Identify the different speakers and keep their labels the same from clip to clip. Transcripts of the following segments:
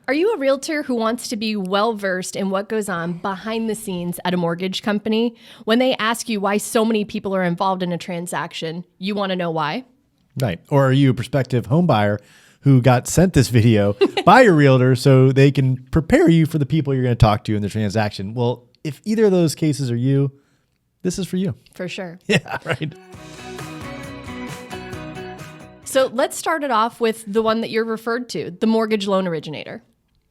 Speaker 1: Are you a realtor who wants to be well-versed in what goes on behind the scenes at a mortgage company? When they ask you why so many people are involved in a transaction, you want to know why?
Speaker 2: Right. Or are you a prospective home buyer who got sent this video by your realtor so they can prepare you for the people you're going to talk to in the transaction? Well, if either of those cases are you, this is for you.
Speaker 1: For sure.
Speaker 2: Yeah, right.
Speaker 1: So let's start it off with the one that you're referred to, the mortgage loan originator.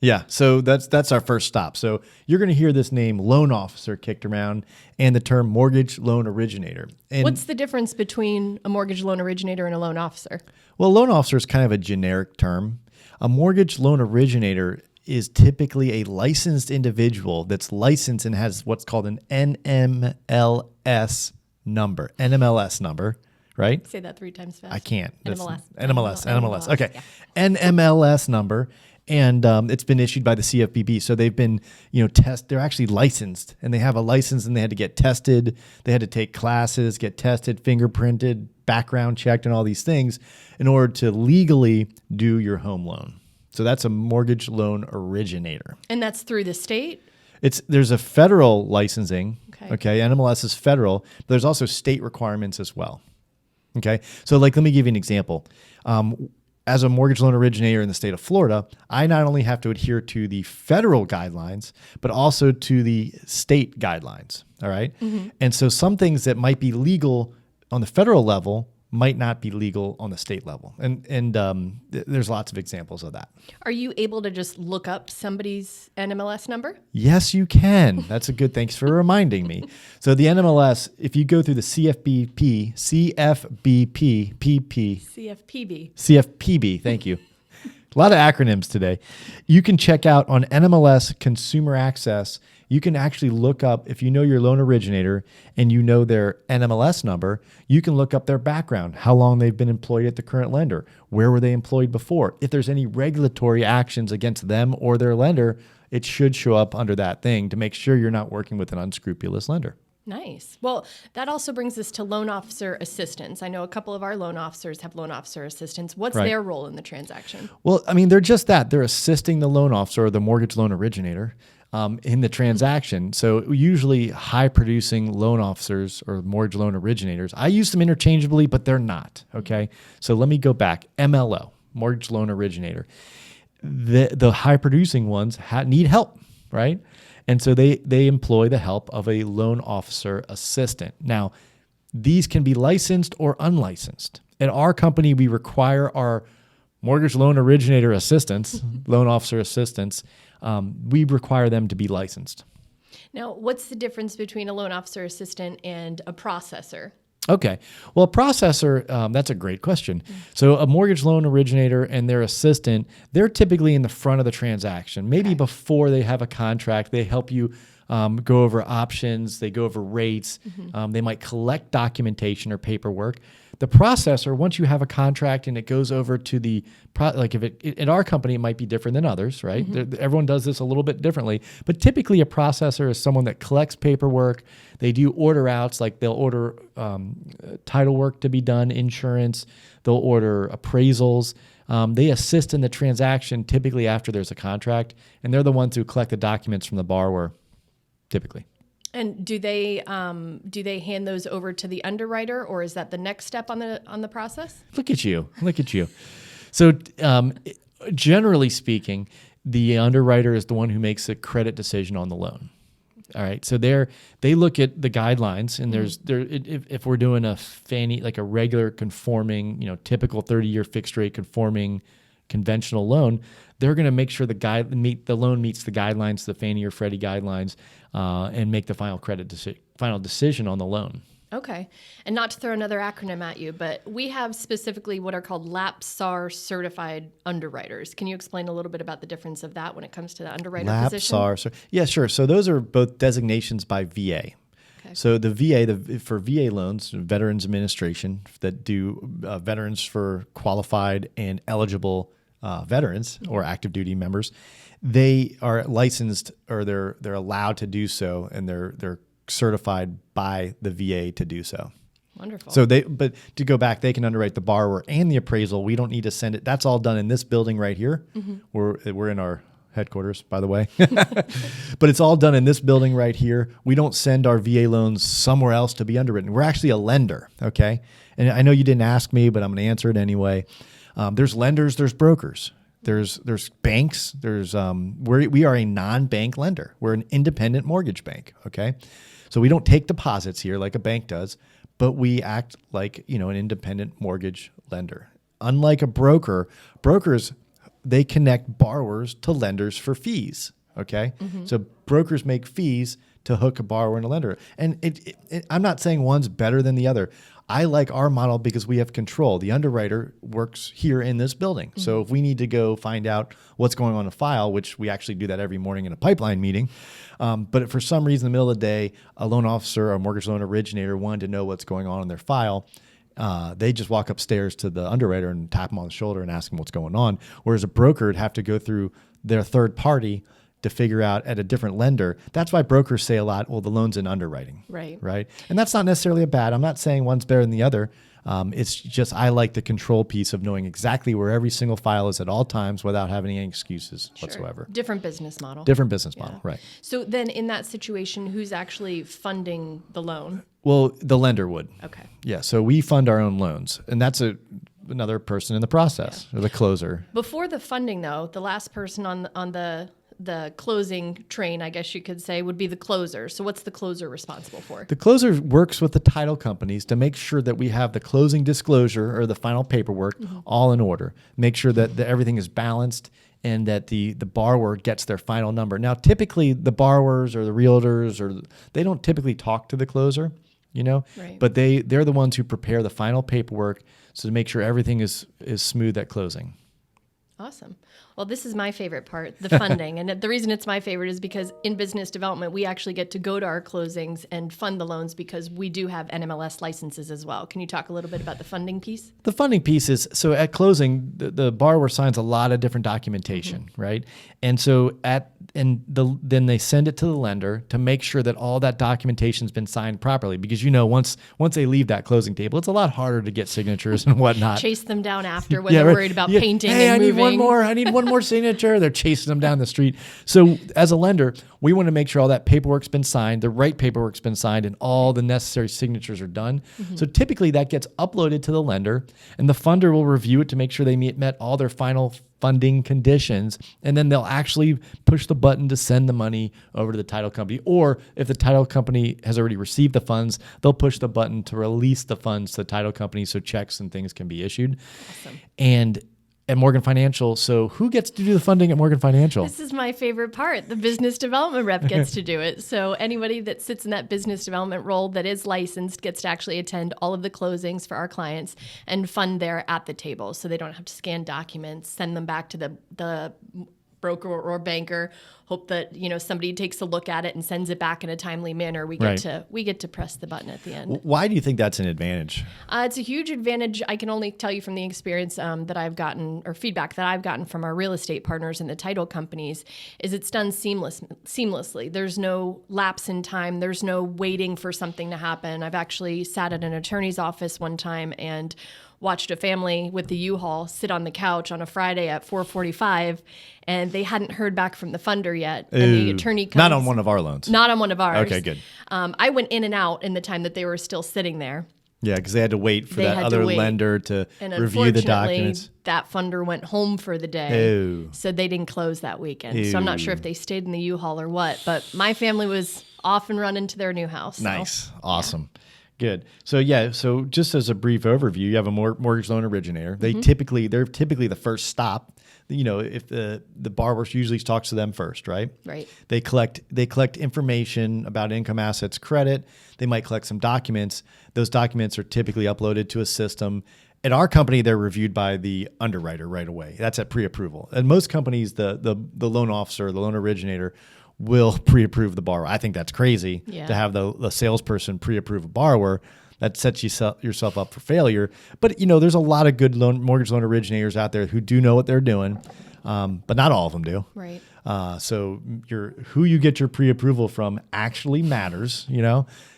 Speaker 2: Yeah, so that's our first stop. So you're going to hear this name loan officer kicked around and the term mortgage loan originator. And
Speaker 1: what's the difference between a mortgage loan originator and a loan officer?
Speaker 2: well, loan officer is kind of a generic term. A mortgage loan originator is typically a licensed individual that's licensed and has what's called an NMLS number. NMLS number, right?
Speaker 1: Say that 3 times fast.
Speaker 2: I can't.
Speaker 1: NMLS.
Speaker 2: NMLS. Okay.
Speaker 1: Yeah.
Speaker 2: NMLS number. And it's been issued by the CFPB. So they've been, they're actually licensed and they have a license and they had to get tested. They had to take classes, get tested, fingerprinted, background checked, and all these things in order to legally do your home loan. So that's a mortgage loan originator.
Speaker 1: And that's through the state?
Speaker 2: There's a federal licensing.
Speaker 1: Okay.
Speaker 2: NMLS is federal, but there's also state requirements as well. Okay. So let me give you an example. As a mortgage loan originator in the state of Florida, I not only have to adhere to the federal guidelines, but also to the state guidelines. All right. Mm-hmm. And so some things that might be legal on the federal level might not be legal on the state level. And there's lots of examples of that. Are
Speaker 1: you able to just look up somebody's NMLS number?
Speaker 2: Yes, you can. That's a good, thanks for reminding me. So the NMLS, if you go through the CFPB, CFPB, thank you. A lot of acronyms today. You can check out on NMLS Consumer Access. You can actually look up, if you know your loan originator and you know their NMLS number, you can look up their background, how long they've been employed at the current lender, where were they employed before. If there's any regulatory actions against them or their lender, it should show up under that thing to make sure you're not working with an unscrupulous lender.
Speaker 1: Nice. Well, that also brings us to loan officer assistants. I know a couple of our loan officers have loan officer assistants. What's their role in the transaction?
Speaker 2: Well, I mean, they're just that. They're assisting the loan officer or the mortgage loan originator in the transaction. So usually high-producing loan officers or mortgage loan originators, I use them interchangeably, but they're not, okay? So let me go back. MLO, mortgage loan originator. The high-producing ones need help, right? And so they employ the help of a loan officer assistant. Now, these can be licensed or unlicensed. At our company, we require our mortgage loan originator assistants, loan officer assistants, we require them to be licensed.
Speaker 1: Now, what's the difference between a loan officer assistant and a processor?
Speaker 2: Okay. Well, a processor, that's a great question. So a mortgage loan originator and their assistant, they're typically in the front of the transaction. Maybe before they have a contract, they help you go over options, they go over rates, they might collect documentation or paperwork. The processor, once you have a contract and it goes over to the, at our company, it might be different than others, right? Everyone does this a little bit differently, but typically a processor is someone that collects paperwork. They do order outs, like they'll order title work to be done, insurance, they'll order appraisals. They assist in the transaction typically after there's a contract, and they're the ones who collect the documents from the borrower, typically.
Speaker 1: And do they hand those over to the underwriter, or is that the next step on the process? Look at you.
Speaker 2: So generally speaking, the underwriter is the one who makes a credit decision on the loan. All right. So they look at the guidelines, and if we're doing a Fannie, like a regular conforming, typical 30-year fixed rate conforming conventional loan, they're going to make sure the loan meets the guidelines, the Fannie or Freddie guidelines, and make the final decision on the loan.
Speaker 1: Okay. And not to throw another acronym at you, but we have specifically what are called LAPSAR certified underwriters. Can you explain a little bit about the difference of that when it comes to the underwriter position?
Speaker 2: LAPSAR. Yeah, sure. So those are both designations by VA. Okay. So the VA, for VA loans, Veterans Administration, that do veterans for qualified and eligible veterans or active duty members, they are licensed, or they're allowed to do so, and they're certified by the VA to do so.
Speaker 1: Wonderful.
Speaker 2: So but to go back, they can underwrite the borrower and the appraisal. We don't need to send it. That's all done in this building right here. We're in our headquarters, by the way. But it's all done in this building right here. We don't send our VA loans somewhere else to be underwritten. We're actually a lender, okay? And I know you didn't ask me, but I'm going to answer it anyway. There's lenders, there's brokers. There's banks. We are a non-bank lender. We're an independent mortgage bank. Okay, so we don't take deposits here like a bank does, but we act like an independent mortgage lender. Unlike a broker, brokers they connect borrowers to lenders for fees. Okay, so brokers make fees to hook a borrower and a lender, and I'm not saying one's better than the other. I like our model because we have control. The underwriter works here in this building. So if we need to go find out what's going on in a file, which we actually do that every morning in a pipeline meeting, but if for some reason in the middle of the day, a loan officer or a mortgage loan originator wanted to know what's going on in their file, they just walk upstairs to the underwriter and tap them on the shoulder and ask them what's going on. Whereas a broker would have to go through their third party to figure out at a different lender. That's why brokers say a lot, well, the loan's in underwriting. Right. And that's not necessarily a bad. I'm not saying one's better than the other. It's just I like the control piece of knowing exactly where every single file is at all times without having any excuses whatsoever.
Speaker 1: Different business model.
Speaker 2: Right.
Speaker 1: So then in that situation, who's actually funding the loan?
Speaker 2: Well, the lender would.
Speaker 1: Okay.
Speaker 2: Yeah, so we fund our own loans, and that's another person in the process, or the closer.
Speaker 1: Before the funding, though, the last person on the closing train, I guess you could say, would be the closer. So what's the closer responsible for?
Speaker 2: The closer works with the title companies to make sure that we have the closing disclosure or the final paperwork all in order. Make sure that everything is balanced and that the borrower gets their final number. Now, typically the borrowers or the realtors, they don't typically talk to the closer,
Speaker 1: Right.
Speaker 2: but they're the ones who prepare the final paperwork so to make sure everything is smooth at closing.
Speaker 1: Awesome. Well, this is my favorite part, the funding. And the reason it's my favorite is because in business development, we actually get to go to our closings and fund the loans because we do have NMLS licenses as well. Can you talk a little bit about the funding piece?
Speaker 2: The funding piece is, so at closing, the borrower signs a lot of different documentation, right? And so then they send it to the lender to make sure that all that documentation's been signed properly. Because once they leave that closing table, it's a lot harder to get signatures and whatnot.
Speaker 1: Chase them down after when they're worried about painting and moving.
Speaker 2: I need one more signature. They're chasing them down the street. So as a lender, we want to make sure all that paperwork's been signed, the right paperwork's been signed, and all the necessary signatures are done. So typically that gets uploaded to the lender, and the funder will review it to make sure they met all their final funding conditions, and then they'll actually push the button to send the money over to the title company. Or if the title company has already received the funds, they'll push the button to release the funds to the title company so checks and things can be issued.
Speaker 1: Awesome.
Speaker 2: And at Morgan Financial, so who gets to do the funding at Morgan Financial?
Speaker 1: This is my favorite part. The business development rep gets to do it. So anybody that sits in that business development role that is licensed gets to actually attend all of the closings for our clients and fund there at the table. So they don't have to scan documents, send them back to the broker or banker, hope that somebody takes a look at it and sends it back in a timely manner. We get to press the button at the end.
Speaker 2: Why do you think that's an advantage?
Speaker 1: It's a huge advantage. I can only tell you from the experience that I've gotten, or feedback that I've gotten from our real estate partners and the title companies, is it's done seamlessly. There's no lapse in time. There's no waiting for something to happen. I've actually sat at an attorney's office one time and watched a family with the U-Haul sit on the couch on a Friday at 4:45, and they hadn't heard back from the funder yet.
Speaker 2: Ooh.
Speaker 1: And the attorney comes.
Speaker 2: Not on one of our loans.
Speaker 1: Not on one of ours.
Speaker 2: Okay, good.
Speaker 1: I went in and out in the time that they were still sitting there.
Speaker 2: Yeah, because they had to wait for that other lender to review the documents.
Speaker 1: That funder went home for the day, so they didn't close that weekend. So I'm not sure if they stayed in the U-Haul or what, but my family was off and running to their new house.
Speaker 2: Nice. Awesome. Yeah. Good. So just as a brief overview, you have a mortgage loan originator. They're typically the first stop. If the borrower usually talks to them first, right?
Speaker 1: Right.
Speaker 2: They collect information about income, assets, credit. They might collect some documents. Those documents are typically uploaded to a system. At our company, they're reviewed by the underwriter right away. That's at pre-approval. And most companies, the loan officer, the loan originator, will pre-approve the borrower. I think that's crazy to have the salesperson pre-approve a borrower. That sets yourself up for failure. But there's a lot of good mortgage loan originators out there who do know what they're doing, but not all of them do.
Speaker 1: Right.
Speaker 2: So who you get your pre-approval from actually matters.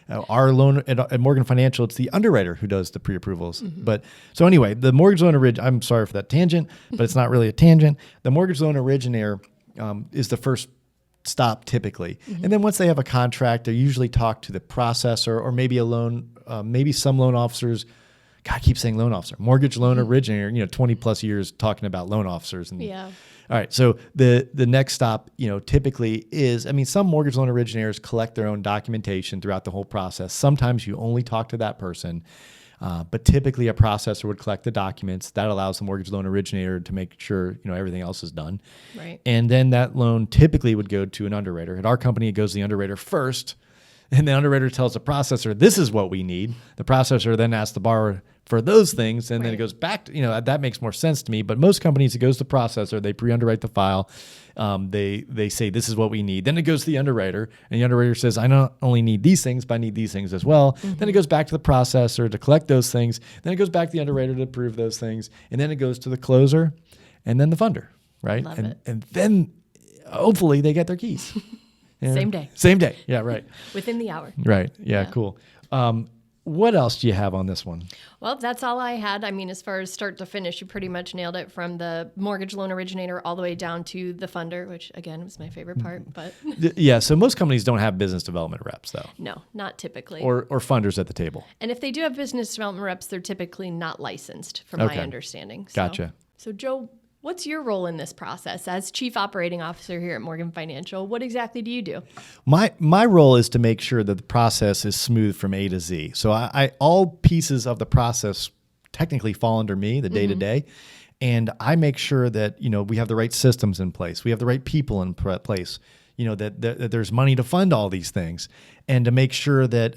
Speaker 2: Our loan at Morgan Financial, it's the underwriter who does the pre-approvals. But so anyway, the mortgage loan I'm sorry for that tangent, but it's not really a tangent. The mortgage loan originator is the first stop typically. And then once they have a contract, they usually talk to the processor or maybe maybe some loan officers. God, I keep saying loan officer, mortgage loan originator, 20 plus years talking about loan officers. And
Speaker 1: Yeah.
Speaker 2: all right. So the next stop, typically is, some mortgage loan originators collect their own documentation throughout the whole process. Sometimes you only talk to that person. But typically a processor would collect the documents. That allows the mortgage loan originator to make sure, everything else is done.
Speaker 1: Right.
Speaker 2: And then that loan typically would go to an underwriter. At our company, it goes to the underwriter first. And the underwriter tells the processor, this is what we need. The processor then asks the borrower for those things. And then it goes back to, that makes more sense to me. But most companies, it goes to the processor. They pre-underwrite the file. They say, this is what we need. Then it goes to the underwriter. And the underwriter says, I not only need these things, but I need these things as well. Then it goes back to the processor to collect those things. Then it goes back to the underwriter to approve those things. And then it goes to the closer and then the funder, right?
Speaker 1: Love it.
Speaker 2: And then hopefully they get their keys. Yeah.
Speaker 1: Same day.
Speaker 2: Same day. Yeah, right.
Speaker 1: Within the hour.
Speaker 2: Right. Yeah, cool. What else do you have on this one?
Speaker 1: Well, that's all I had. As far as start to finish, you pretty much nailed it from the mortgage loan originator all the way down to the funder, which again was my favorite part. But
Speaker 2: Yeah, so most companies don't have business development reps though.
Speaker 1: no, not typically.
Speaker 2: Or funders at the table.
Speaker 1: And if they do have business development reps, they're typically not licensed, from my understanding. So,
Speaker 2: Gotcha.
Speaker 1: So, Joe, what's your role in this process as Chief Operating Officer here at Morgan Financial? What exactly do you do?
Speaker 2: My role is to make sure that the process is smooth from A to Z. So I all pieces of the process technically fall under me, the day-to-day. And I make sure that, we have the right systems in place. We have the right people in place. That there's money to fund all these things, and to make sure that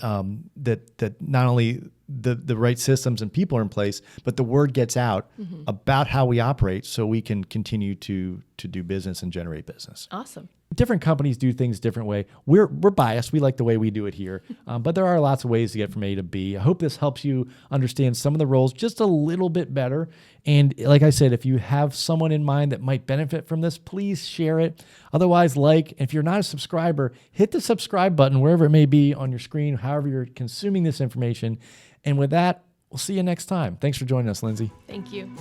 Speaker 2: that not only the right systems and people are in place, but the word gets out about how we operate, so we can continue to do business and generate business.
Speaker 1: Awesome.
Speaker 2: Different companies do things different way. We're biased. We like the way we do it here, but there are lots of ways to get from A to B. I hope this helps you understand some of the roles just a little bit better. And like I said, if you have someone in mind that might benefit from this, please share it. Otherwise, if you're not a subscriber, hit the subscribe button wherever it may be on your screen, however you're consuming this information. And with that, we'll see you next time. Thanks for joining us, Lindsay.
Speaker 1: Thank you.